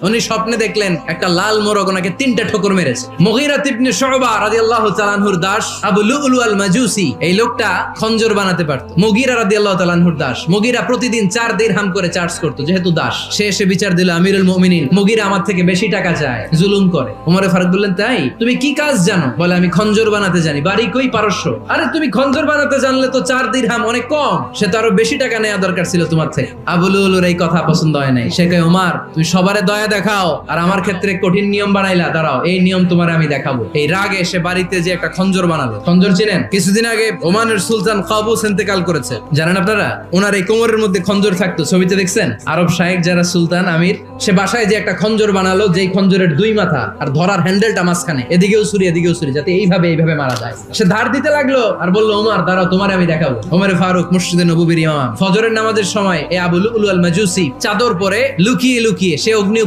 উনি স্বপ্নে দেখলেন একটা লাল মোরগ ওনাকে 3টা ঠোকর মেরেছে। মুগীরা ইবনে শুবা রাদিয়াল্লাহু তাআলা আনহুর দাস আবু লুলু আল মাজুসি, এই লোকটা খঞ্জর বানাতে পারত। মুগীরা রাদিয়াল্লাহু তাআলা আনহুর দাস। মুগীরা প্রতিদিন 4 দিরহাম করে চার্জ করত, যেহেতু দাস। সে এসে বিচার দিল, আমিরুল মুমিনিন, মুগীরা আমার থেকে বেশি টাকা চায়, জুলুম করে। ওমর ফারুক বললেন, তাই তুমি কি কাজ জানো? বলে, আমি খঞ্জর বানাতে জানি। বাড়ি কই? পারস্য। আরে তুমি খঞ্জর বানাতে জানলে তো 4 দিরহাম অনেক কম, সে তো আরো বেশি টাকা নেওয়া দরকার ছিল তোমার থেকে। আবু লুলুর এই কথা পছন্দ হয় নাই। সে কয়, ওমর তুমি সবারে দয়া দেখাও আর আমার ক্ষেত্রে কঠিন নিয়ম বানাইলা, দাঁড়াও এই নিয়ম তোমার আমি দেখাবো। এই রাগে সে বাড়িতে যে একটা খঞ্জর বানালো। খঞ্জর চিনেন? কিছুদিন আগে ওমানের সুলতান কাবুস ইন্তেকাল করেছে, জানেন আপনারা? ওনার এই কোমরের মধ্যে খঞ্জর থাকতো, ছবিতে দেখছেন? আরব শায়েখ যারা সুলতান আমির, সে বাসায় যে একটা খঞ্জর বানালো, যেই খঞ্জরের 2 মাথা আর ধরার হ্যান্ডেলটা মাঝখানে, এদিকেও ছুরি এদিকেও ছুরি, যাতে এইভাবে মারা যায়। সে ধার দিতে লাগলো আর বললো, ওমর দাঁড়াও তোমার আমি দেখাবো। ওমরে ফারুক মসজিদে নববীর ইমাম, ফজরের নামাজের সময় এই আবু লুলু আল মাজুসি চাদর পরে লুকিয়ে লুকিয়ে সে অগ্নি